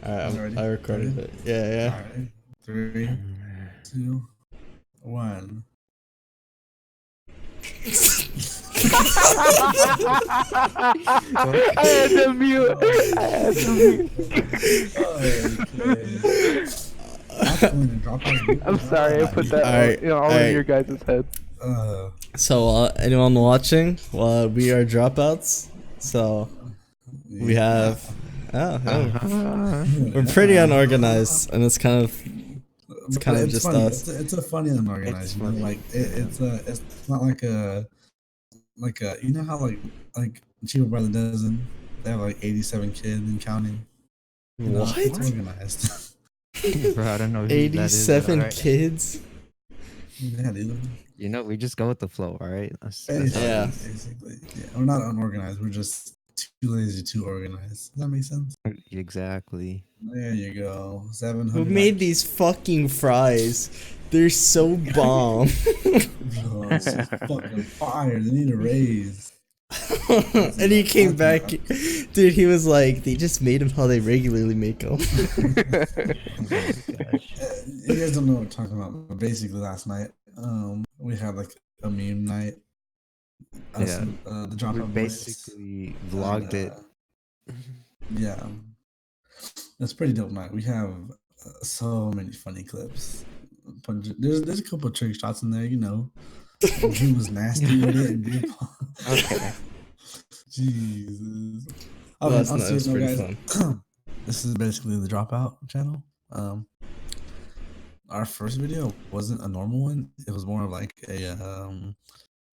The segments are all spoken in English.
Alright, Ready? I recorded it. Yeah. Alright. 3, 2, 1. I had to mute. Okay. I'm sorry, I put that all in your guys' head. So, anyone watching? Well, we are Dropouts. So, we have. We're pretty unorganized, and it's kind of just funny. us. It's a funny unorganized. You know, like it's not like a you know how like Cheaper by the Dozen, they have like 87 kids and counting. You know, What? It's organized. Bro, I don't know who 87 that is, kids? Yeah, dude. You know, we just go with the flow, all right? Basically. Yeah, we're not unorganized. We're just too lazy to organize. Does that make sense? Exactly. There you go. 700. Who made these fucking fries? They're so bomb. Oh, it's just fucking fire. They need a raise. And he came back, dude. He was like, they just made them how they regularly make them. You guys don't know what we're talking about, but basically last night, we had like a meme night. Yeah, the Dropout we basically vlogged it. Yeah, that's pretty dope night. We have so many funny clips. There's a couple of trick shots in there, you know. He was nasty with it. Okay. Jesus. Well, that's nice. That's pretty fun. This is basically the Dropout channel. Our first video wasn't a normal one. It was more of like a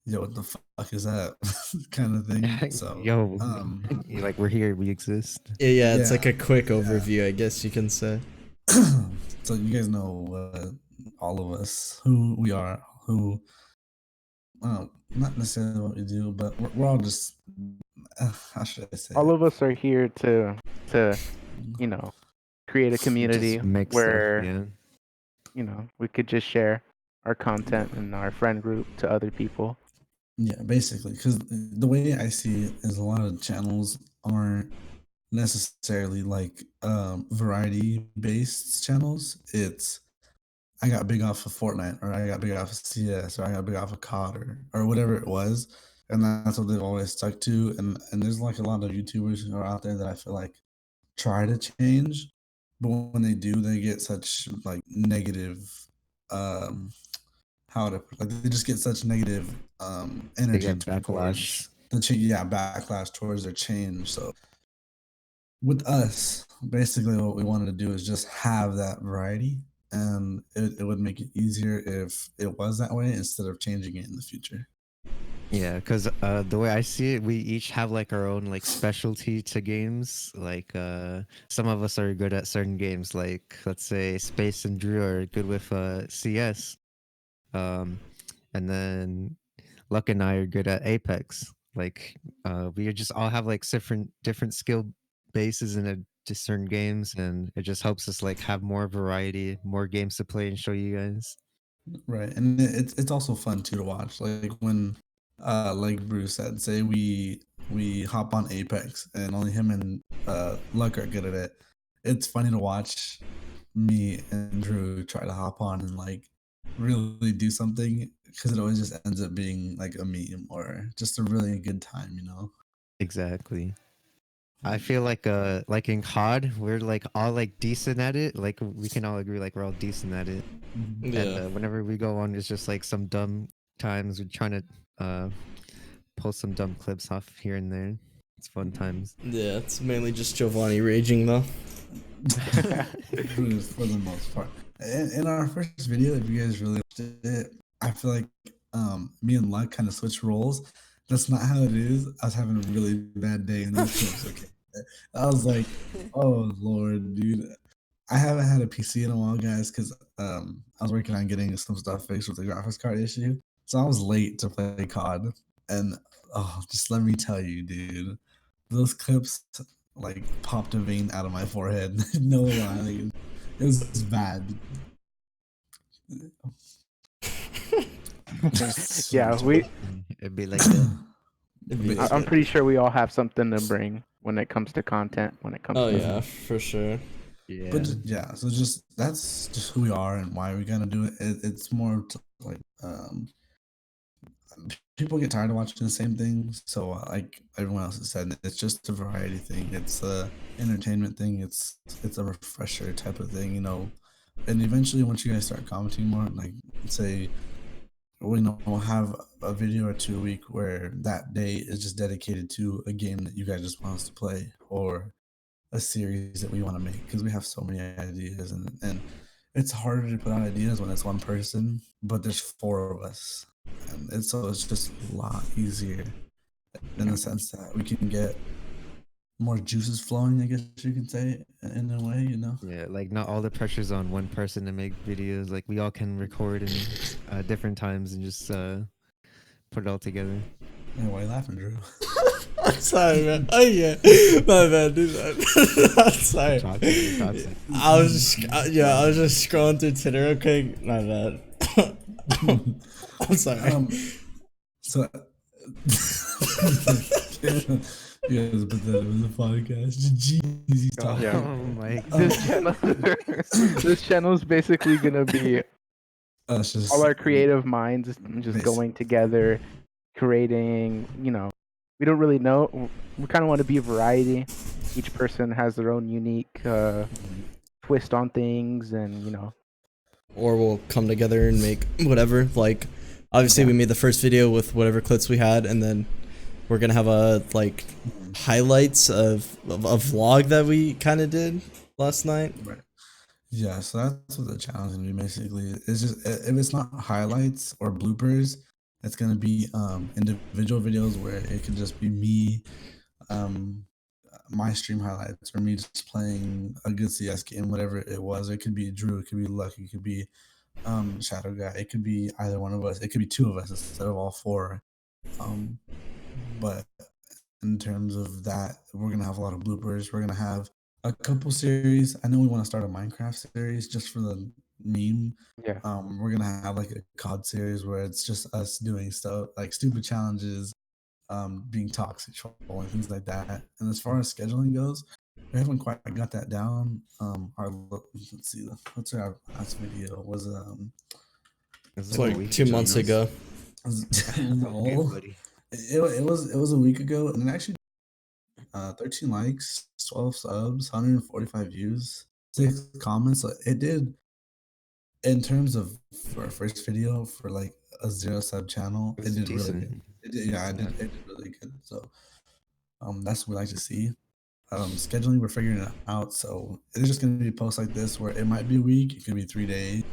yo, what the fuck is that kind of thing. So yo, like we're here, we exist. Yeah, it's like a quick overview, I guess you can say. So you guys know all of us, who we are, who not necessarily what we do, but we're all just how should I say? All of us are here to you know, create a community where you know, we could just share our content in our friend group to other people. Yeah, basically, because the way I see it is a lot of channels aren't necessarily like variety based channels. It's I got big off of Fortnite, or I got big off of CS, or I got big off of COD, or whatever it was, and that's what they've always stuck to. And there's like a lot of YouTubers who are out there that I feel like try to change, but when they do, they get such like negative they just get such negative energy backlash. Backlash towards their change. So with us, basically what we wanted to do is just have that variety, and it would make it easier if it was that way instead of changing it in the future. Yeah, because the way I see it, we each have like our own like specialty to games. Like some of us are good at certain games, like let's say Space and Drew are good with CS. And then Luck and I are good at Apex. Like we just all have like different skill bases in certain games, and it just helps us like have more variety, more games to play and show you guys. Right, and it's also fun too to watch. Like when like Bruce said, say we hop on Apex and only him and Luck are good at it. It's funny to watch me and Drew try to hop on and like really do something, because it always just ends up being like a meme or just a really good time, you know. Exactly. I feel like in COD we're like all like decent at it. Like we can all agree like we're all decent at it. Yeah. And whenever we go on, it's just like some dumb times we're trying to post some dumb clips off here and there. It's fun times. Yeah, it's mainly just Giovanni raging though. For the most part. In our first video, if you guys really watched it, I feel like me and Luck kind of switched roles. That's not how it is. I was having a really bad day in those clips. Okay, I was like, oh Lord, dude. I haven't had a PC in a while, guys, because I was working on getting some stuff fixed with the graphics card issue. So I was late to play COD, and just let me tell you, dude, those clips like popped a vein out of my forehead. No lie, like, it was bad. Yeah, it'd be like that. I'm pretty sure we all have something to bring when it comes to content. When it comes to yeah, for sure. Yeah. But yeah, so just that's just who we are and why we gotta do it. It's more to, like people get tired of watching the same things. So like everyone else has said, it's just a variety thing. It's a entertainment thing. It's a refresher type of thing, you know. And eventually, once you guys start commenting more, like say we'll have a video or two a week where that day is just dedicated to a game that you guys just want us to play or a series that we want to make because we have so many ideas and it's harder to put out ideas when it's one person, but there's four of us. And it's just a lot easier in the sense that we can get more juices flowing, I guess you can say, in a way, you know? Yeah, like not all the pressure's on one person to make videos. Like we all can record in different times and just put it all together. Yeah, why are you laughing, Drew? I'm sorry, man. Oh yeah, my bad, dude. I'm sorry. Toxic. I was just scrolling through Twitter real quick. My bad. I'm sorry. So yeah, but that was a podcast. Jeez, talking. Yeah. Oh my god. This channel is basically gonna be Just, all our creative minds just going together, creating. We don't really know. We kind of want to be a variety. Each person has their own unique twist on things, and Or we'll come together and make whatever. Like, obviously, we made the first video with whatever clips we had, and then we're gonna have a highlights of a vlog that we kind of did last night. Right. Yeah, so that's what the challenge gonna be basically. It's just if it's not highlights or bloopers, it's gonna be individual videos where it could just be me, my stream highlights, or me just playing a good CS game, whatever it was. It could be Drew, it could be Lucky, it could be Shadow Guy, it could be either one of us, it could be two of us instead of all four. But in terms of that, we're gonna have a lot of bloopers. We're gonna have a couple series. I know we want to start a Minecraft series just for the meme. Yeah. We're gonna have like a COD series where it's just us doing stuff like stupid challenges, being toxic, trolling, things like that. And as far as scheduling goes, we haven't quite got that down. Let's see, what's our last video was It's like 2 months ago. It was a week ago, and it actually 13 likes, 12 subs, 145 views, 6 comments. So it did, in terms of for our first video for like a 0 sub channel, it did really good. It did really good. So that's what we like to see. Scheduling, we're figuring it out. So it's just gonna be posts like this where it might be a week, it could be 3 days.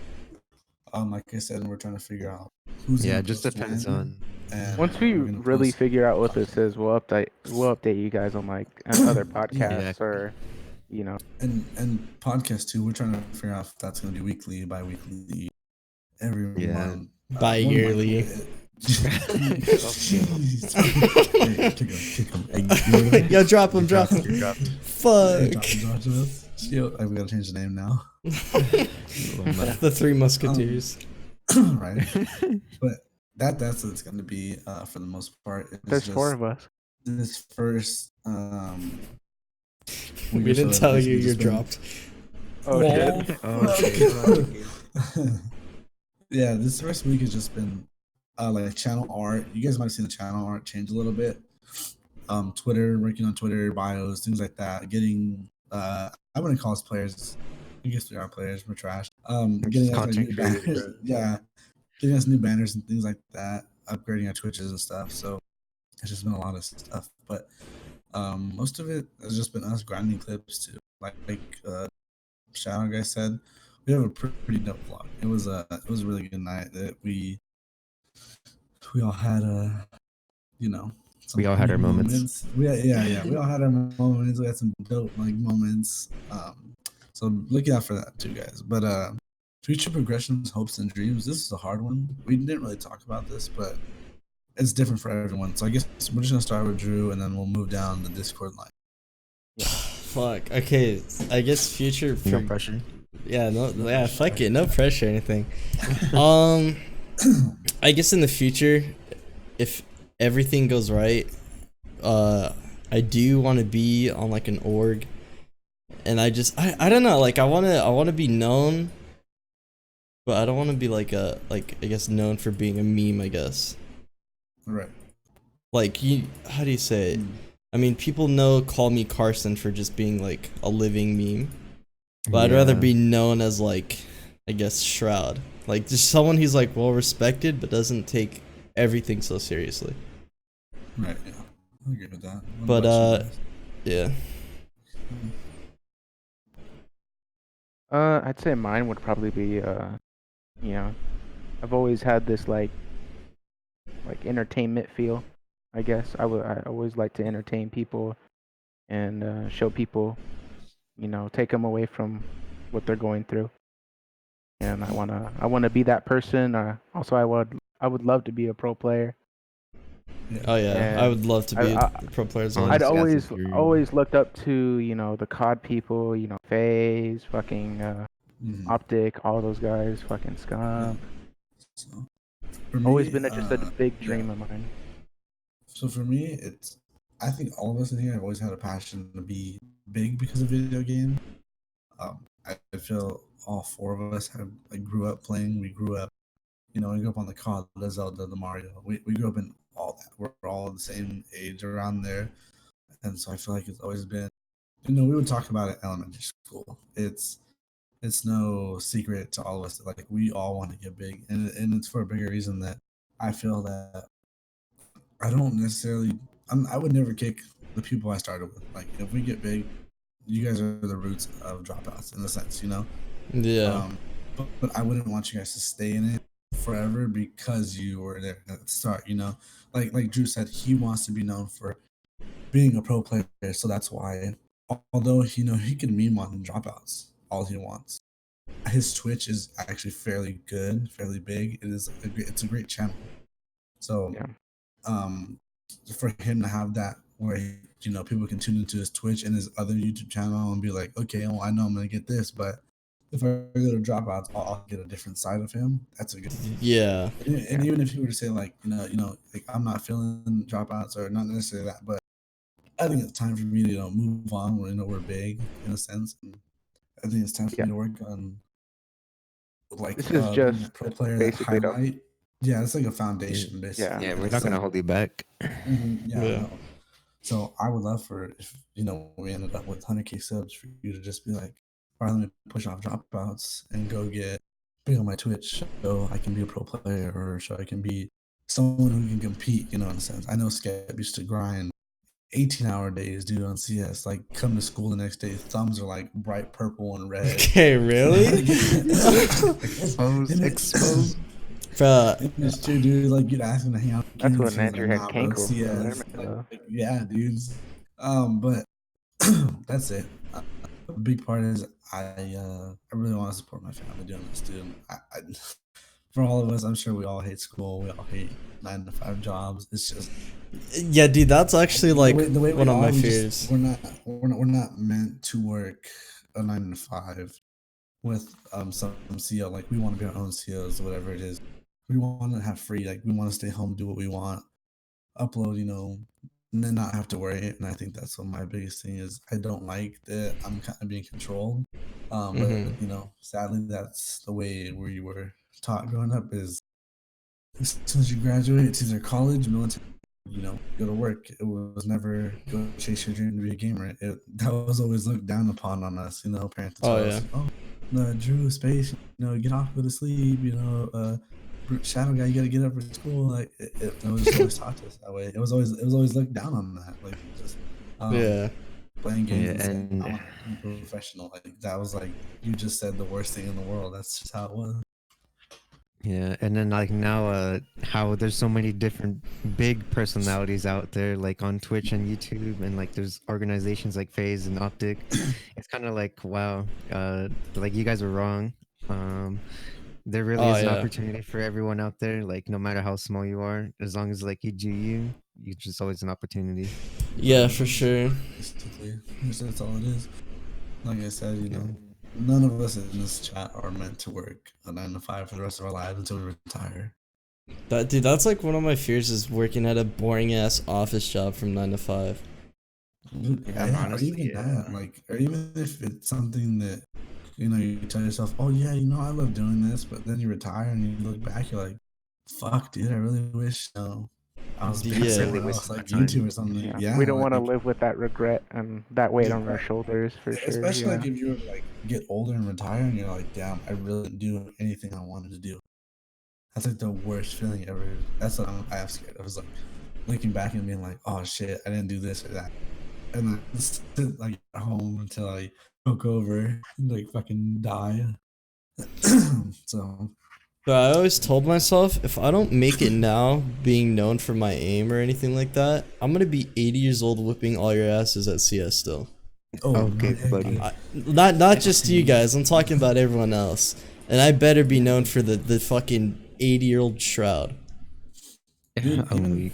Like I said, we're trying to figure out who's it just depends on. Once we really figure out what this is, we'll update you guys on like other podcasts or and podcasts too. We're trying to figure out if that's going to be weekly, bi-weekly, every month, bi-yearly. Yo, drop him. Fuck. Yo, we gotta change the name now. The Three Musketeers. Right. But that's what it's gonna be for the most part. There's just 4 of us. This first we didn't tell you you're dropped. Oh, okay. Yeah, this first week has just been like channel art. You guys might have seen the channel art change a little bit. Twitter, working on Twitter bios, things like that. Getting I wouldn't call us players. I guess we are players. We're trash. Getting us new banners. Yeah, getting us new banners and things like that. Upgrading our Twitches and stuff. So it's just been a lot of stuff. But most of it has just been us grinding clips too. Like Shadow Guy said, we have a pretty dope vlog. It was a really good night that we all had we all had our moments. We all had our moments. We had some dope moments. So look out for that too, guys. But future progressions, hopes, and dreams. This is a hard one. We didn't really talk about this, but it's different for everyone. So I guess we're just gonna start with Drew, and then we'll move down the Discord line. Fuck. Okay. I guess future. No pressure. Yeah. No. Yeah. Fuck it. No pressure or anything. I guess in the future, if everything goes right, I do want to be on like an org and I don't know, like I wanna be known, but I don't wanna be like I guess known for being a meme, I guess. Right. Like how do you say it? Mm. I mean, people call me Carson for just being like a living meme, but I'd rather be known as like, I guess, Shroud, like just someone who's like well respected but doesn't take everything so seriously. Right. Yeah. I agree with that. What But about you guys? yeah. I'd say mine would probably be you know, I've always had this like entertainment feel. I guess I always like to entertain people and show people, take them away from what they're going through. And I wanna be that person. Also, I would love to be a pro player. Yeah. Oh yeah, I would And love to I, be a I pro player as well. I'd Honestly, that's a always dream. always looked up to the COD people, FaZe, fucking Mhm. Optic, all those guys, fucking Yeah. Scum. So for Always me, been just a big yeah. dream of mine. So for me, I think all of us in here have always had a passion to be big because of video games. I feel all four of us have like grew up playing. We grew up, we grew up on the COD, the Zelda, the Mario. We grew up in all that. We're all the same age around there, and so I feel like it's always been. We would talk about it in elementary school. It's no secret to all of us that like we all want to get big, and it's for a bigger reason that I feel that I don't necessarily. I would never kick the people I started with. Like if we get big, you guys are the roots of dropouts in a sense. Yeah. But I wouldn't want you guys to stay in it forever because you were there at the start. Like Drew said, he wants to be known for being a pro player, so that's why. Although he can meme on dropouts all he wants. His Twitch is actually fairly good, fairly big. It's a great channel. So Yeah. um for him to have that where people can tune into his Twitch and his other YouTube channel and be like, okay, well, I know I'm gonna get this, but if I go to dropouts, I'll get a different side of him. That's a good thing. Yeah. And even if you were to say like, like I'm not feeling dropouts or not necessarily that, but I think it's time for me to move on. We're big in a sense. And I think it's time for Yeah. me to work on like This is being just a pro player that basically the highlight. Yeah, it's like a Yeah, foundation basically. yeah. yeah, And we're it's not gonna like, hold you back. yeah, I Yeah. know. So I would love for if we ended up with 100K subs for you to just be like, all right, let me push off dropouts and go get big on my Twitch so I can be a pro player or so I can be someone who can compete. In a sense. I know Skep used to grind 18-hour days, dude, on CS. Like come to school the next day, thumbs are like bright purple and red. Okay, really? Exposed. Bruh. It's true, dude. Like you'd ask him to hang out with That's games, when he was like, Andrew had nah, bro, Kanko, bro. I CS. remember Yeah, dudes. But that's it. A big part is I really want to support my family doing this, dude. For all of us, I'm sure we all hate school. We all hate 9 to 5 jobs. It's just Yeah, dude, that's actually like the way we one of are. my We fears. just we're not meant to work a 9 to 5 with some CO. Like we want to be our own COs, whatever it is. We want to have free. Like we want to stay home, do what we want, upload, and then not have to worry. And I think that's what my biggest thing is. I don't like that I'm kind of being controlled. But sadly, that's the way we were taught growing up. Is as soon as you graduate, it's either college, military, go to work. It was never go chase your dream to be a gamer. That was always looked down upon on us. Parents Oh tell yeah. us, oh, no, Drew, space, get off, go to sleep. Shadow guy, you gotta get up for school. Like it was always taught to us that way. It was always looked down on that. Like just Yeah. playing games Yeah, and saying and I want to be professional. Like that was like you just said the worst thing in the world. That's just how it was. yeah, and then like now, how there's so many different big personalities out there, like on Twitch and YouTube, and like there's organizations like FaZe and Optic. It's kind of like wow, like you guys are wrong. There really Oh is an yeah. opportunity for everyone out there. Like no matter how small you are, as long as like you do you, just always an opportunity. Yeah, for sure. Basically, that's all it is. Like I said, Yeah. none of us in this chat are meant to work a 9 to 5 for the rest of our lives until we retire. Dude, that's like one of my fears is working at a boring ass office job from 9 to 5. Dude, Yeah, yeah, or honestly, even yeah. that, like, or even if it's something that you tell yourself, "Oh yeah, I love doing this," but then you retire and you look back, you're like, "Fuck, dude, I really wish I was doing Yeah. Really something wasted else, my like time. YouTube or something." Yeah, we Yeah, don't want to like live with that regret and that weight yeah, on our shoulders for sure. especially Yeah, like if you were to like get older and retire, and you're like, "Damn, I really didn't do anything I wanted to do." That's like the worst feeling ever. That's what I am scared of. Is like looking back and being like, "Oh shit, I didn't do this or that," and then sit like at home until I took over, and, like fucking die. So But I always told myself if I don't make it now, being known for my aim or anything like that, I'm gonna be 80 years old whipping all your asses at CS still. oh no, Okay, heck buddy. yeah. Not just you guys. I'm talking about everyone else. And I better be known for the fucking 80-year-old shroud. Dude, I'm even weak.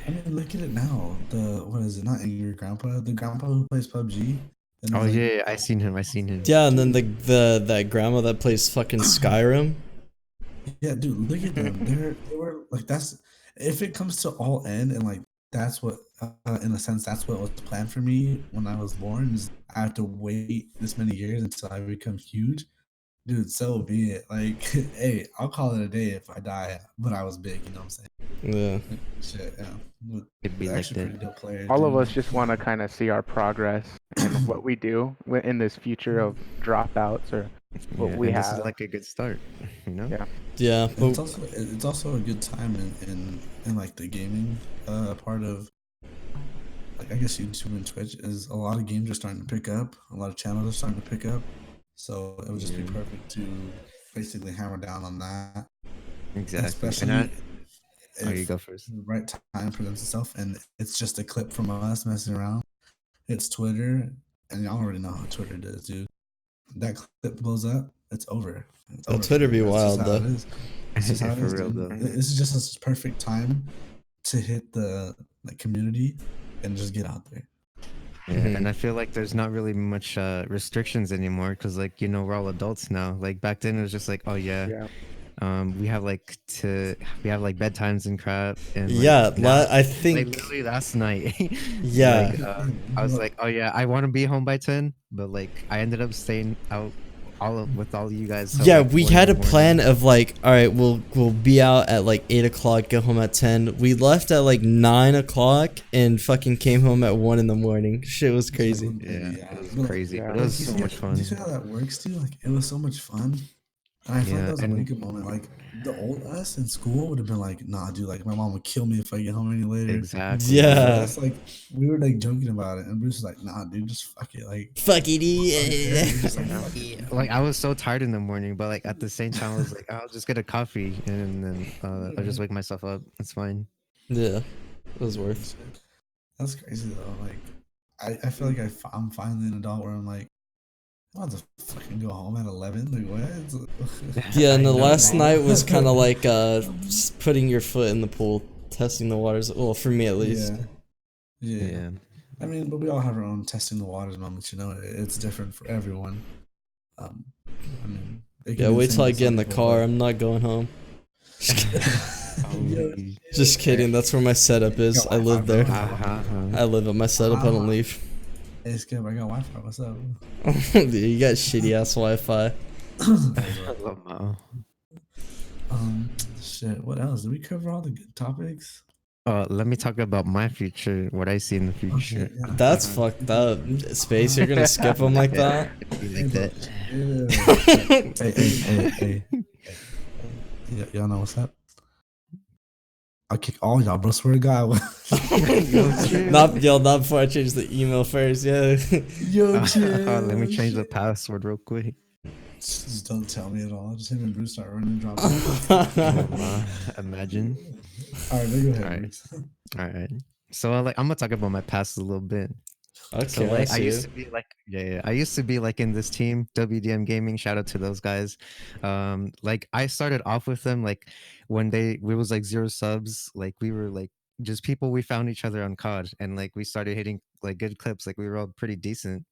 I mean, look at it now. The what is it? Not angry grandpa. The grandpa who plays PUBG, and Oh he's like, yeah, I seen him. I seen him. Yeah, and then dude, the that grandma that plays fucking Skyrim. yeah, dude, look at them. They were like that's if it comes to all end and like that's what in a sense that's what was planned for me when I was born is I have to wait this many years until I become huge. Dude, so be it. Like, hey, I'll call it a day if I die, but I was big, you know what I'm saying? Yeah. Like, shit, yeah. But It'd be they're like actually that. pretty dope players, all of us dude. just want to kind of see our progress and what we do in this future of dropouts or what Yeah, we and this is have. like a good start, you know? Yeah, Yeah, And but it's also a good time in like the gaming part of like I guess YouTube and Twitch is a lot of games are starting to pick up, a lot of channels are starting to pick up. So it would just be Yeah, perfect to basically hammer down on that, exactly. And especially oh, you if go first. the right time presents itself and it's just a clip from us messing around. It's Twitter, and y'all already know how Twitter does, dude. That clip blows up, it's over. It's over for Twitter me. be That's just wild how though. it is. It's just how it For is, real dude. though. This is just this perfect time to hit the like community and just get out there. Yeah, Mhm. and I feel like there's not really much restrictions anymore because, like, we're all adults now. Like back then, it was just like, oh yeah, yeah, we have like we have like bedtimes and crap, and like Yeah, now, I like think literally last night, yeah. like I was like, oh yeah, I want to be home by 10, but like I ended up staying out with all you guys till Yeah, like we 4 in had the a plan morning. of like, all right, we'll be out at like 8 o'clock, get home at 10. We left at like 9 o'clock and fucking came home at 1 in the morning. Shit was crazy. Yeah, Yeah, it was but like, crazy, yeah. but it but was like so much you fun. see how that works too? Like it was so much fun. And I feel like Yeah, that was a and wake up moment. Like the old us in school would have been like, nah, dude, like my mom would kill me if I get home any later. exactly, But for bro. Yeah. us, like we were like joking about it, and Bruce was like, nah, dude, just fuck it. Like Fuck it. yeah, we're just like Yeah. fuck Yeah, it. like I was so tired in the morning, but like at the same time, I was like, I'll just get a coffee and then I'll just wake myself up. It's fine. Yeah. It was Yeah, worth. shit. That's crazy though. Like I feel like I'm finally an adult where I'm like, I want to fucking go home at 11. Like what? Yeah, and I the know, last right? night was kind of like putting your foot in the pool, testing the waters. Well, for me at least. Yeah, yeah. Yeah. I mean, but we all have our own testing the waters moments. It's different for everyone. Um, I mean, it can Yeah, be the wait same till I with get some in the people, car. but I'm not going home. yo, Just kidding. That's where my setup is. I live there. I live at my setup. I don't leave. Hey, Skip, I got Wi-Fi. What's up? Dude, you got shitty ass Wi-Fi. Wow. Shit. What else? Did we cover all the good topics? Let me talk about my future, what I see in the Okay, future. yeah. That's fucked up. Space, you're gonna skip them like that? Be Hey, like bro, that. chill. Hey. Y'all know what's up? I'll kick all y'all, bro. Swear to God. Not before I change the email first. Yeah. Yo, chill. Let me change the shit. password real quick. Just don't tell me at all. Just him and Bruce start running drop. Imagine. All right, now go ahead, Alright. Bruce. All right. So like I'm gonna talk about my past a little bit. So Okay, I like I see used it. to be like I used to be like in this team WDM Gaming. Shout out to those guys. Like I started off with them like when we was like 0 subs. Like we were like just people we found each other on COD, and like we started hitting like good clips. Like we were all pretty decent,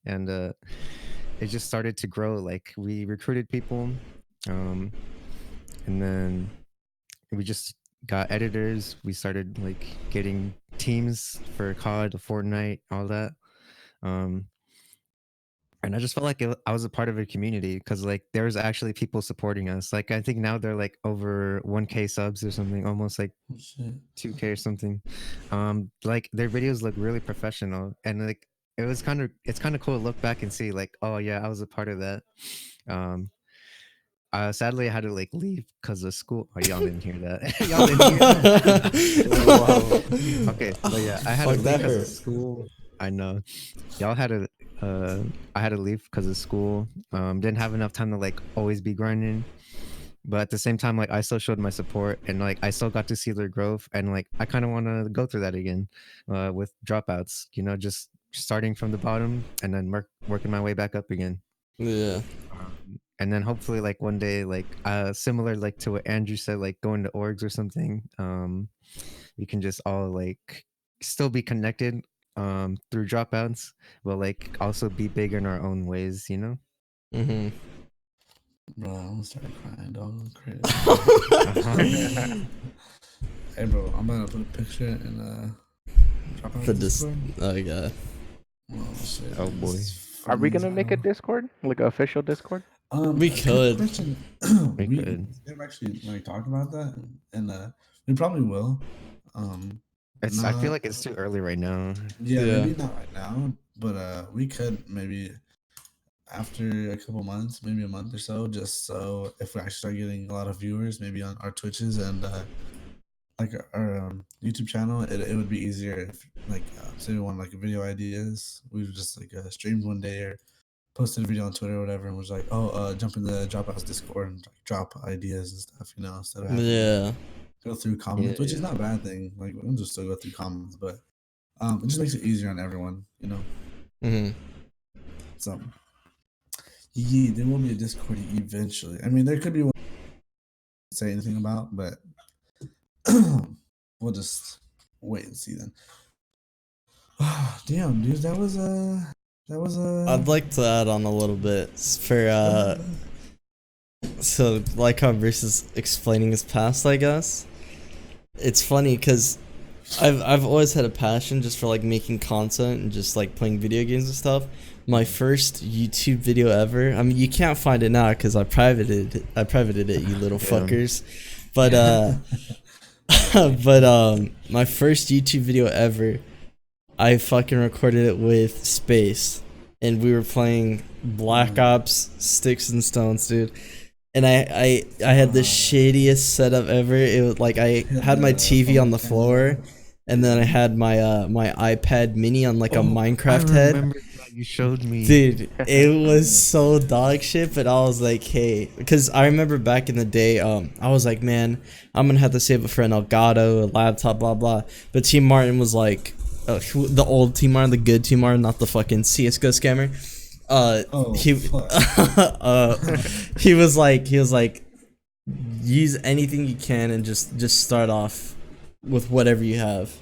and it just started to grow. Like we recruited people, and then we just got editors. We started like getting teams for COD, Fortnite, all that. And I just felt like I was a part of a community because like there was actually people supporting us. Like I think now they're like over 1K subs or something, almost like Oh, shit. 2K or something. Like their videos look really professional, and like it's kind of cool to look back and see like, oh yeah, I was a part of that. Um, sadly, I had to like leave because of school. Oh, y'all didn't hear that. Y'all didn't hear that. Whoa. Okay, but yeah, I had to Fuck, leave that because of hurt. school. I know. Y'all had to. I had to leave because of school. Didn't have enough time to like always be grinding. But at the same time, like I still showed my support, and like I still got to see their growth, and like I kind of want to go through that again, with dropouts. You know, just starting from the bottom and then working my way back up again. Yeah. And then hopefully like one day like similar like to what Andrew said, like going to orgs or something, we can just all like still be connected through dropouts, but like also be big in our own ways, you know. Mm-hmm. Bro, I'm gonna start crying, dog. Crazy. Uh-huh. Hey, bro, I'm gonna put a picture in Dropouts For this. Discord. Oh god. Oh shit. Oh Dude, boy. this is Are we funny as gonna make a hell. Discord, like an official Discord? We Good could. question. We we could. never actually like talked about that, and we probably will. I feel Not like it's too early right now. yeah, Yeah. maybe not right now, but we could maybe after a couple months, maybe a month or so, just so if we actually start getting a lot of viewers, maybe on our Twitches and like our YouTube channel, it would be easier if like say we want like video ideas, we would just like streamed one day or posted a video on Twitter or whatever, and was like, oh, jump in the Dropouts Discord and like, drop ideas and stuff, you know, instead of having to Yeah. go through comments, which is not a bad thing. Like we'll just still go through comments, but it just makes it easier on everyone, you know. Mm-hmm. So yeah, there will be a Discord eventually. I mean, there could be one to say anything about, but we'll just wait and see then. Damn, dude, that was I'd like to add on a little bit for so like how Bruce is explaining his past, I guess. It's funny because I've always had a passion just for like making content and just like playing video games and stuff. My first YouTube video ever. I mean, you can't find it now because I privated it, you little Yeah. fuckers. But my first YouTube video ever, I fucking recorded it with Space, and we were playing Black Ops Sticks and Stones, dude. And I had the shittiest setup ever. It was like I had my TV on the floor, and then I had my my iPad mini on like a Minecraft I head. remember that you showed me. Dude, it was so dog shit, but I was like, hey, because I remember back in the day, I was like, man, I'm gonna have to save it for an Elgato, a laptop, blah blah. But Team Martin was like, the old Team Martin, the good Team Martin, not the fucking CS:GO scammer. He he was like, use anything you can and just start off with whatever you have,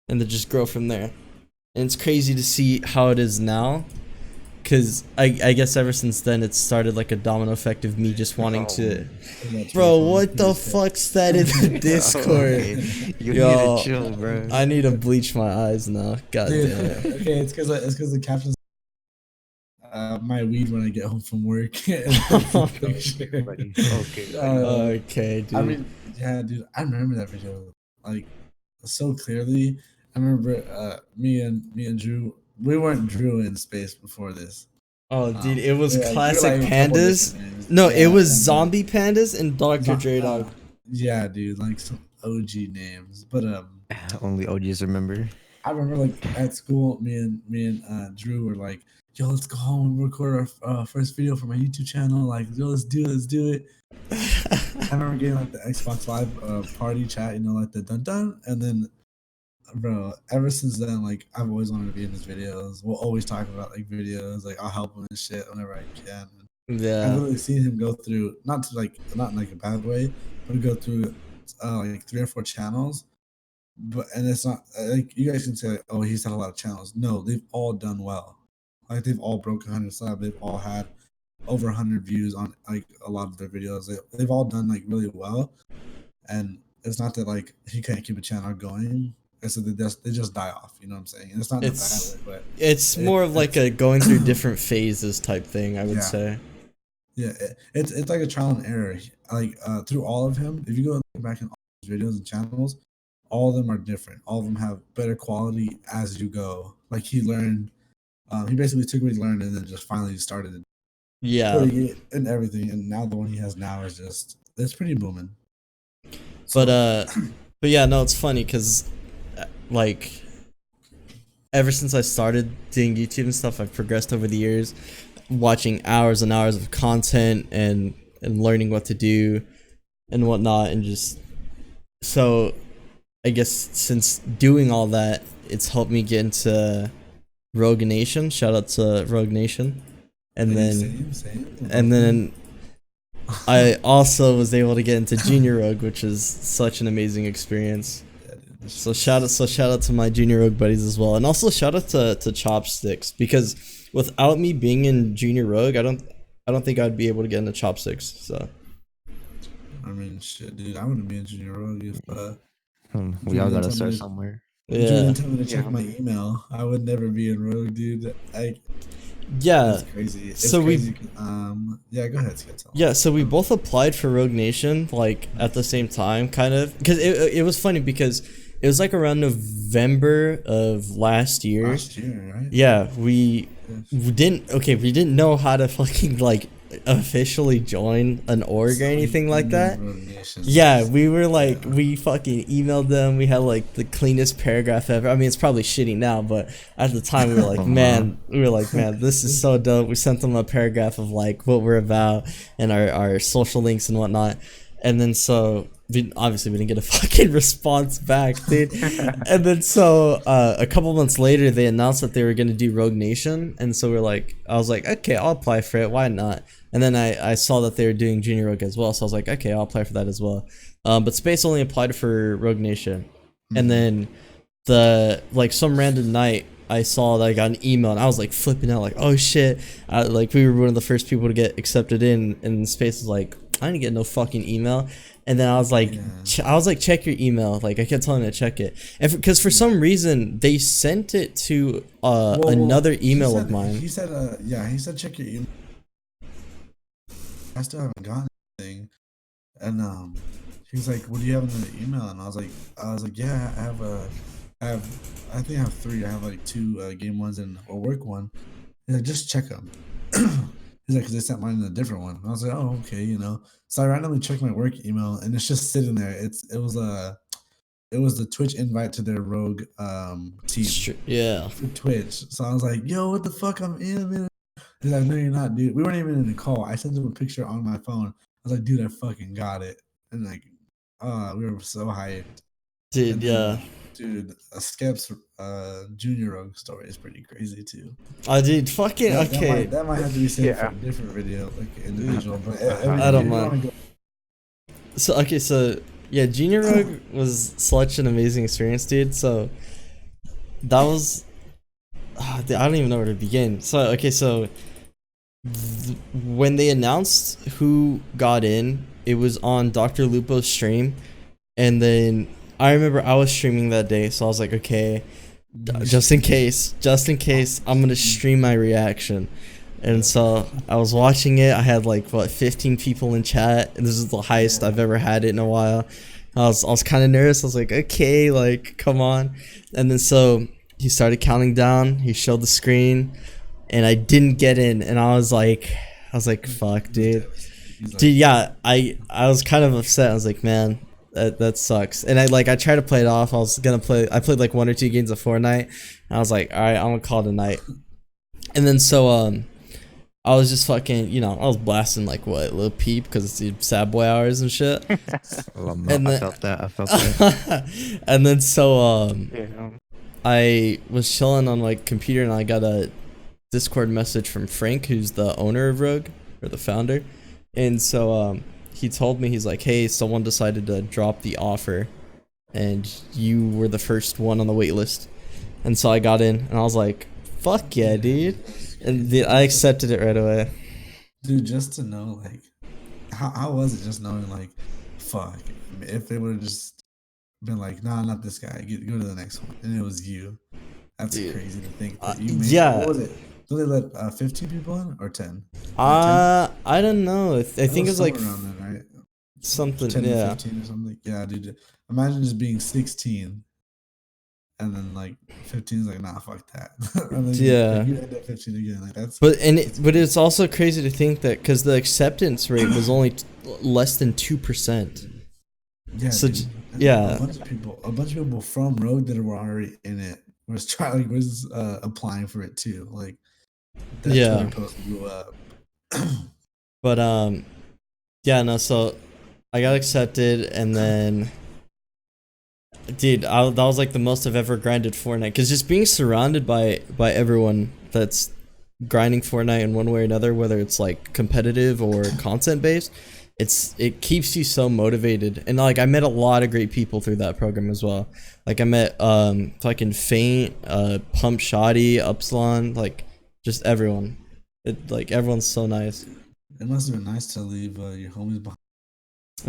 and then just grow from there. And it's crazy to see how it is now, because I guess ever since then it started like a domino effect of me just wanting to. Bro, what the fuck's that in the Discord? Okay. You Yo, need to chill, bro. I need to bleach my eyes now. God Dude, damn it. okay, it's because the captions. My weed when I get home from work. Buddy. Okay. Okay, dude. I mean, yeah, dude, I remember that video like so clearly. I remember me and Drew. We weren't Drew in space before this. Oh, dude, it was Yeah, classic like a couple pandas. different names. No, Yeah, it was and, zombie pandas and Dr. Dre Dog. yeah, dude, like some OG names. But Only OGs remember. I remember like at school, me and Drew were like, "Yo, let's go home and record our first video for my YouTube channel. Like, yo, let's do it." I remember getting like the Xbox Live party chat, you know, like the dun dun, and then, bro, ever since then, like I've always wanted to be in his videos. We'll always talk about like videos, like I'll help him and shit whenever I can. I've Yeah. literally seen him go through not in like a bad way, but go through like 3 or 4 channels. But and it's not like you guys can say like, oh, he's had a lot of channels. No, they've all done well. Like they've all broken 100 subs. They've all had over 100 views on like a lot of their videos. They've all done like really well, and it's not that like he can't keep a channel going. It's that they just die off. You know what I'm saying? And it's not in a bad way, but it's more of like a going through different phases type thing, I would Yeah. say. Yeah, it's like a trial and error. Like through all of him, if you go and look back in all his videos and channels, all of them are different. All of them have better quality as you go. Like he learned, he basically took what he learned and then just finally started Yeah. putting it in everything. And now the one he has now is just it's pretty booming. But yeah, no, it's funny because like ever since I started doing YouTube and stuff, I've progressed over the years, watching hours and hours of content and learning what to do and whatnot, and just so I guess since doing all that, it's helped me get into Rogue Nation. Shout out to Rogue Nation. And then I also was able to get into Junior Rogue, which is such an amazing experience. So shout out to my Junior Rogue buddies as well, and also shout out to Chopsticks, because without me being in Junior Rogue, I don't think I'd be able to get into Chopsticks. So I mean, shit, dude, I wouldn't be in Junior Rogue if we all gotta start somewhere. Julian yeah, told me to check my email. I would never be in Rogue, dude. yeah. It's crazy. It's So we- crazy. Yeah, go ahead, Skitz. Yeah, so we both applied for Rogue Nation like at the same time, kind of, because it was funny because it was like around November of last year. Last year, right? Yeah, we didn't know how to fucking like officially join an org or anything like that. Yeah, we were like, we fucking emailed them. We had like the cleanest paragraph ever. I mean, it's probably shitty now, but at the time we were like, man, this is so dope. We sent them a paragraph of like what we're about and our social links and whatnot. And then so we didn't get a fucking response back, dude. And then so a couple months later, they announced that they were gonna do Rogue Nation, and so I was like, okay, I'll apply for it. Why not? And then I saw that they were doing Junior Rogue as well, so I was like, okay, I'll apply for that as well. But Space only applied for Rogue Nation, and then some random night, I saw that I got an email and I was like flipping out, like, oh shit, like we were one of the first people to get accepted in, and Space was like, I didn't get no fucking email. And then I was like, check your email. Like I kept telling him to check it, and because for some reason they sent it to another email of mine. He said, he said check your email. I still haven't gotten anything, and he was like, what do you have in the email? And I was like, yeah, I think I have 3. I have like 2 game ones and a work one. He's like, just check them. He's like, because they sent mine in a different one. And I was like, oh, okay, you know. So I randomly checked my work email, and it's just sitting there. It was the Twitch invite to their Rogue team. Yeah. For Twitch. So I was like, yo, what the fuck? I'm in, man. He's like, no, you're not, dude. We weren't even in a call. I sent him a picture on my phone. I was like, dude, I fucking got it. And like, we were so hyped. Dude, yeah. Dude, Skep's Junior Rogue story is pretty crazy too. Oh, dude, fucking okay. That might have to be saved for a different video, like individual. But I don't mind. So yeah, Junior Rogue was such an amazing experience, dude. So that was, I don't even know where to begin. So when they announced who got in, it was on Dr. Lupo's stream, and then I remember I was streaming that day, so I was like, okay, just in case, I'm gonna stream my reaction. And so I was watching it. I had like 15 people in chat, and this is the highest I've ever had it in a while. I was kind of nervous. I was like, okay, like come on. And then so he started counting down. He showed the screen, and I didn't get in, and I was like, fuck, dude. Dude, yeah, I was kind of upset. I was like, man, that sucks. And I tried to play it off. I played like 1 or 2 games of Fortnite, and I was like, all right, I'm gonna call it a night. And then so I was just fucking, I was blasting like Lil Peep, because it's the sad boy hours and shit. I felt that. And then so I was chilling on my computer, and I got a Discord message from Frank, who's the owner of Rogue, or the founder. And so he told me, he's like, hey, someone decided to drop the offer, and you were the first one on the wait list. And so I got in, and I was like, fuck yeah, dude. And I accepted it right away. Dude, just to know, like, how was it just knowing, like, fuck if they would have just been like, nah, not this guy. Go to the next one, and it was you. That's Dude. crazy to think that you made. Yeah. What was it? Did they let 15 people in or 10? I don't know. I think it's like around then, right? something. 10 Yeah. 15 or something. Yeah, dude. Imagine just being 16, and then like 15 is like, nah, fuck that. And then Yeah. you end at 15 again. Like that's. But it's also crazy to think that because the acceptance rate was only less than 2%. Yeah. So Dude. And yeah. A bunch of people from Rogue that were already in it was applying for it too. Like that Yeah. Twitter post blew up. But yeah, no. So I got accepted, and then, dude, that was like the most I've ever grinded Fortnite. Cause just being surrounded by everyone that's grinding Fortnite in one way or another, whether it's like competitive or content based, it keeps you so motivated. And like I met a lot of great people through that program as well. Like I met fucking Faint, Pump Shoddy, Upsilon, like just everyone. Like everyone's so nice. It must have been nice to leave your homies behind.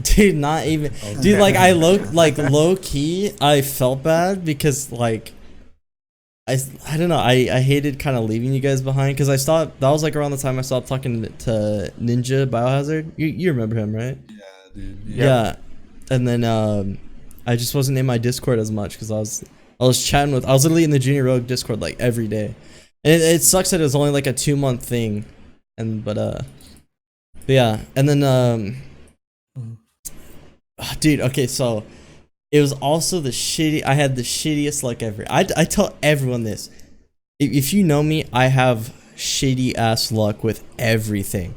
Dude, not even. Dude, like low key, I felt bad because like I don't know. I hated kind of leaving you guys behind because I stopped. That was like around the time I stopped talking to Ninja Biohazard. You remember him, right? Yeah, dude. Yeah. And then I just wasn't in my Discord as much because I was chatting with. I was literally in the Junior Rogue Discord like every day, and it sucks that it was only like a 2-month thing, but yeah. And then dude, okay, so it was also I had the shittiest luck ever. I tell everyone this. If you know me, I have shitty ass luck with everything.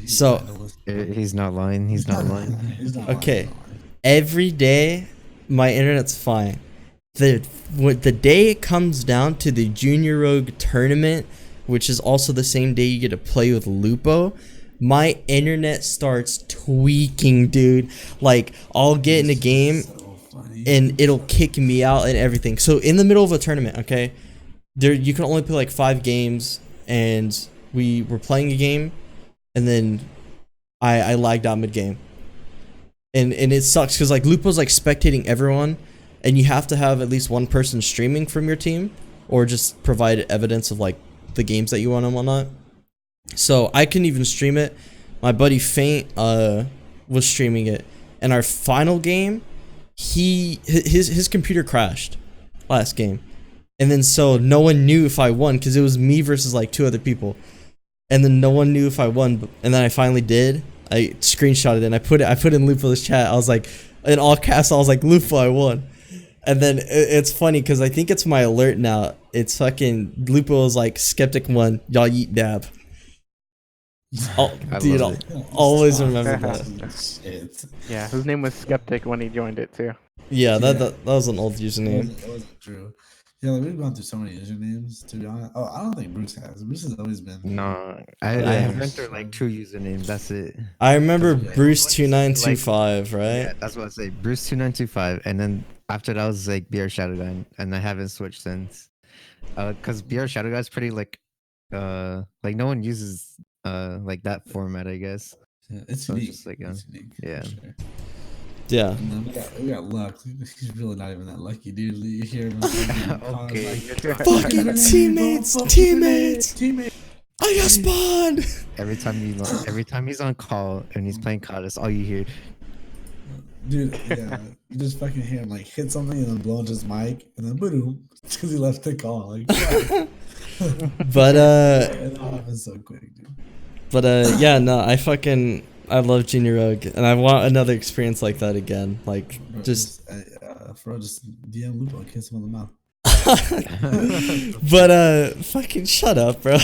So He's not lying. He's not lying. okay, every day my internet's fine. The day it comes down to the Junior Rogue tournament, which is also the same day you get to play with Lupo, my internet starts tweaking, dude. Like I'll get in a game and it'll kick me out and everything. So in the middle of a tournament, okay, you can only play like 5 games, and we were playing a game, and then I lagged out mid game, and it sucks because like Lupo's like spectating everyone, and you have to have at least one person streaming from your team, or just provide evidence of like the games that you won and whatnot. So I couldn't even stream it. My buddy Faint was streaming it, and our final game, his computer crashed last game, and then so no one knew if I won because it was me versus like 2 other people, and then no one knew if I won. And then I finally did. I screenshotted it and I put in Lupo's chat. I was like, in all caps, I was like, Lupo, I won. And then it's funny because I think it's my alert now. It's fucking Lupo was like, Skeptic won, y'all eat dab. Dude, I'll always remember that. Yeah, his name was Skeptic when he joined it too. Yeah, that was an old username. It wasn't true. Yeah, like, we've gone through so many usernames, to be honest. Oh, I don't think Bruce has. Bruce has always been. No, I have entered like 2 usernames. That's it. I remember Bruce2925, right? Yeah, that's what I say. Bruce2925, and then after that was like BR Shadow Guy, and I haven't switched since. Cause BR Shadow Guy is pretty like no one uses like that format, I guess. Yeah, it's So unique. just like, It's unique, yeah. for sure. Yeah. And then we got luck. He's really not even that lucky, dude. You hear him Okay. Fucking teammates. I got spawned. Every time he's on call and he's playing COD, that's all you hear. Dude, yeah. You just fucking hear him like hit something and then blow into his mic and then boom, because he left the call. Like, But it all happens so quick, dude. Yeah, no, I love Junior Rogue, and I want another experience like that again. Like, Bro, just DM Lupo and kiss him on the mouth. but fucking shut up, bro.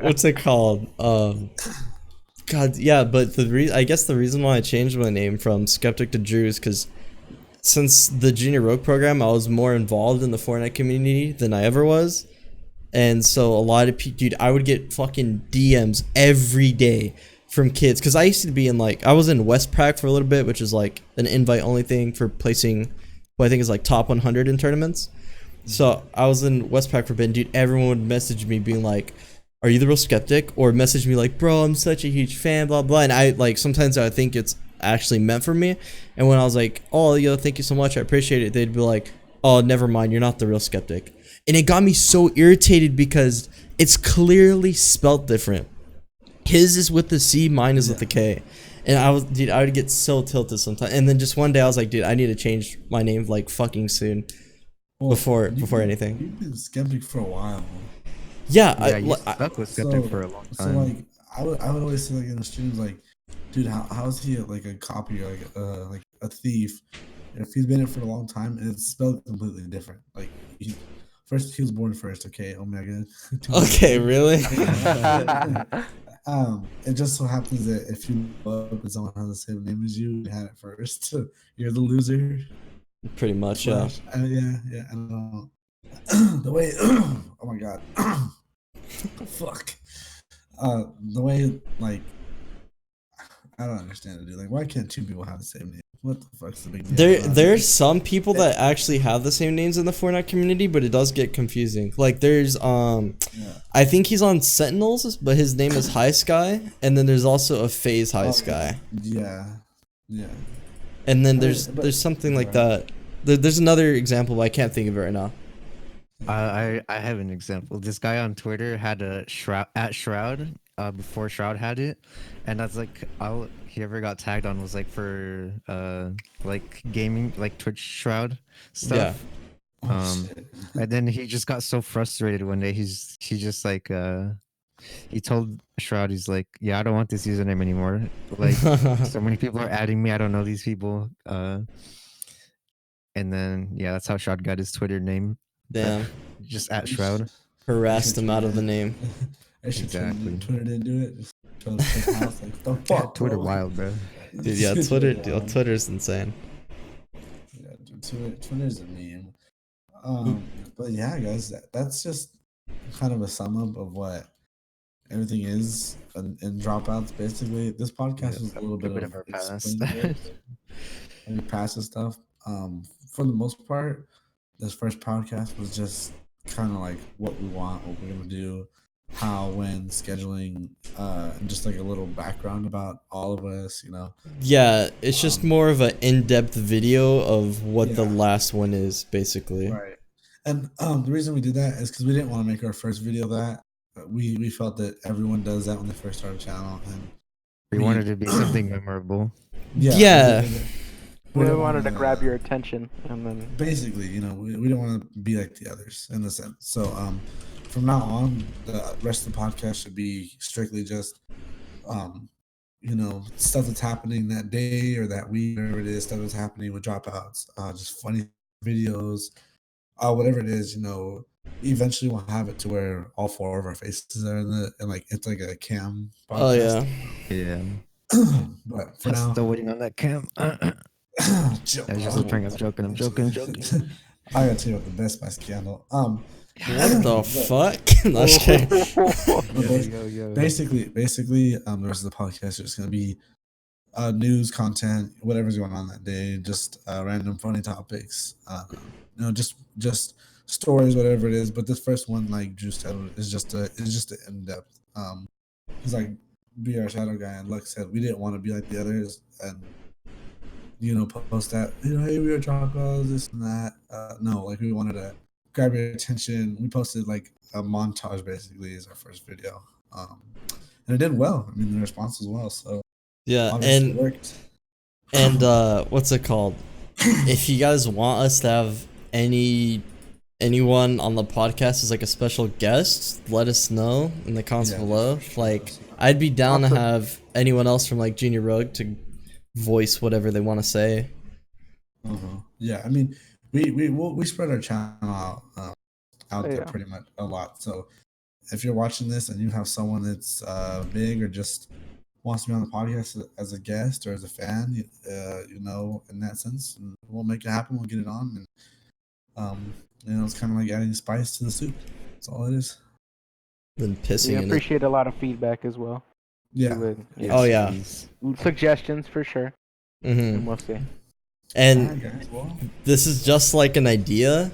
What's it called? God, yeah, but I guess the reason why I changed my name from Skeptic to Drew is because since the Junior Rogue program, I was more involved in the Fortnite community than I ever was. And so a lot of people, dude, I would get fucking DMs every day from kids. Because I used to be I was in Westpac for a little bit, which is like an invite only thing for placing what I think is like top 100 in tournaments. So I was in Westpac for a bit, and dude, everyone would message me being like, are you the real Skeptic? Or message me like, bro, I'm such a huge fan, blah, blah. And I like, sometimes I think it's actually meant for me. And when I was like, oh, yo, thank you so much, I appreciate it, they'd be like, oh, never mind, you're not the real skeptic. And it got me so irritated because it's clearly spelled different. His is with the C, mine is with the K. And I would get so tilted sometimes. And then just one day I was like, dude, I need to change my name like fucking soon. Well, before anything. You've been skeptic for a while. Yeah, you stuck with skeptic for a long time. So like, I would always say like in the streams like, dude, how is he like a copy or like a thief? If he's been in it for a long time and it's spelled completely different. Like he was born first, okay, Omega. Okay, really? It just so happens that if you look up and someone has the same name as you had it first, you're the loser. Pretty much, yeah. Yeah. And the way, oh my god, fuck. The way like, I don't understand it, dude. Like, why can't two people have the same name? What the fuck's the big deal? There's some people that actually have the same names in the Fortnite community, but it does get confusing. Like there's I think he's on Sentinels, but his name is High Sky, and then there's also a FaZe High Sky. Yeah. And then there's something like that. There's another example, but I can't think of it right now. I have an example. This guy on Twitter had a Shroud before Shroud had it, and that's like he ever got tagged on was like for like gaming, like Twitch Shroud stuff. Yeah. And then he just got so frustrated one day. He just like he told Shroud, he's like, yeah, I don't want this username anymore. Like so many people are adding me. I don't know these people. And then yeah, that's how Shroud got his Twitter name. Damn. Just at Shroud. Harassed him out of the name. Exactly. Twitter didn't do it. Just house, like, the fuck, Twitter bro? wild, bro. Dude, yeah, Twitter's insane. Yeah, dude, Twitter's a meme. But yeah, guys, that's just kind of a sum up of what everything is in Dropouts. Basically, this podcast was a little bit of our past. and past and stuff. For the most part, this first podcast was just kind of like what we want, what we're gonna do, how, when, scheduling, and just like a little background about all of us, you know. Yeah, it's just more of an in-depth video of what the last one is, basically. Right. And the reason we did that is because we didn't want to make our first video that. We felt that everyone does that when they first start a channel, and We wanted to be something memorable. Yeah. We wanted to grab your attention, and then basically, you know, we didn't want to be like the others in the sense. So from now on, the rest of the podcast should be strictly just you know, stuff that's happening that day or that week, whatever it is, stuff that's happening with Dropouts, just funny videos, whatever it is, you know. Eventually we'll have it to where all four of our faces are in like it's like a cam podcast. Oh Yeah. But for now, Still waiting on that cam. I was just a prank. I'm joking. I gotta tell you about the Best Buy scandal. what the fuck? No, just kidding. Basically, the rest of the podcast is just gonna be news, content, whatever's going on that day, just random funny topics. You know, just stories, whatever it is. But this first one, like Drew said, is just an in depth. He's like be our shadow guy, and Lux said we didn't want to be like the others, and you know, post that, you know, hey, we were Dropouts, this and that. No, like we wanted to grab your attention. We posted like a montage basically as our first video, and it did well. I mean, the response was well, so Yeah, obviously it worked. and what's it called? If you guys want us to have anyone on the podcast as like a special guest, let us know in the comments below. Like, I'd be down to have anyone else from like Junior Rogue to voice whatever they want to say. Yeah, I mean, we spread our channel out there pretty much a lot. So if you're watching this and you have someone that's big or just wants to be on the podcast as a guest or as a fan, you know, in that sense, we'll make it happen. We'll get it on, and you know, it's kind of like adding spice to the soup. That's all it is. Then pissing. we in appreciate a lot of feedback as well. Yeah. Oh yeah. Suggestions for sure. And we'll see. And this is just like an idea.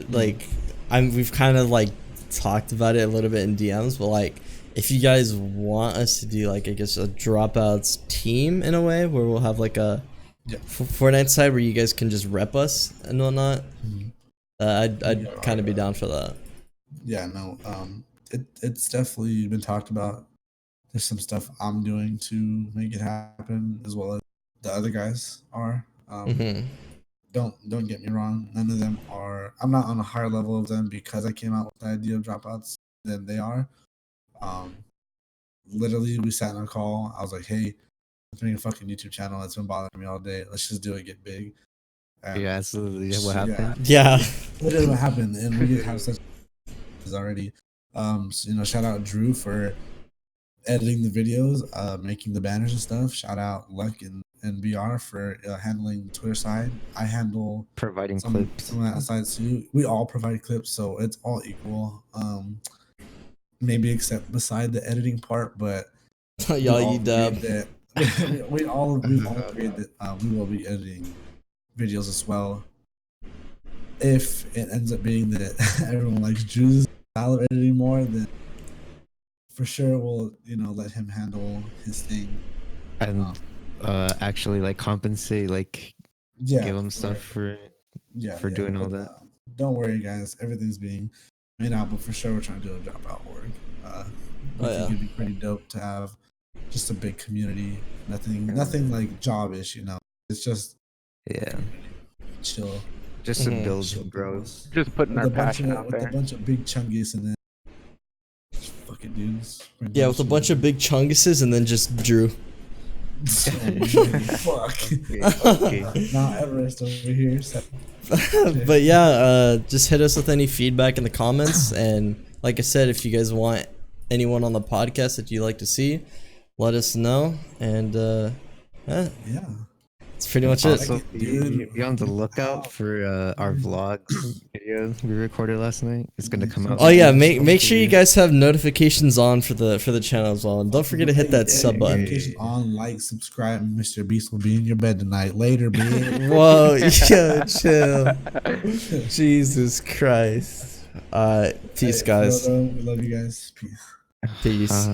Like we've kind of like talked about it a little bit in DMs, but like if you guys want us to do like I guess a Dropouts team in a way where we'll have like a Fortnite side where you guys can just rep us and whatnot, I'd kind of be down for that. Yeah, no, it's definitely been talked about. There's some stuff I'm doing to make it happen, as well as the other guys are. Don't get me wrong. None of them are. I'm not on a higher level of them because I came out with the idea of Dropouts than they are. Literally, we sat in a call. I was like, "Hey, let's make a fucking YouTube channel. It's been bothering me all day. Let's just do it. Get big." Yeah, absolutely. What happened? Yeah. Literally, what happened, and we did have such already. So, shout out Drew for editing the videos, making the banners and stuff. Shout out Luck and BR for handling the Twitter side. I handle Providing some clips. of that side too. We all provide clips, so it's all equal. Maybe except beside the editing part, but Y'all you dab. we all agreed that we will be editing videos as well. If it ends up being that everyone likes Drew's style of editing more, then for sure we'll let him handle his thing And actually like compensate, like give him stuff for doing all that. Don't worry, guys. Everything's being made out, but for sure we're trying to do a Dropout org. I think it'd be pretty dope to have just a big community. Nothing like job-ish, It's just chill. Just to build bros. Just putting our passion out with there. a bunch of big chungus and then fucking dudes. Yeah, with a bunch of big chunguses and then just Drew. Fuck. Okay. Now Everest over here. So. But yeah, just hit us with any feedback in the comments, and like I said, if you guys want anyone on the podcast that you'd like to see, let us know. And yeah, that's pretty much it. Also, be on the lookout for our vlog video we recorded last night. It's gonna come out. Oh yeah, make sure you guys have notifications on for the channel as well, and don't forget to hit that sub button. Notification on, like, subscribe. Mr. Beast will be in your bed tonight. Later, bitch. Whoa, yo, chill. Jesus Christ. Peace, guys. We love you guys. Peace. Peace.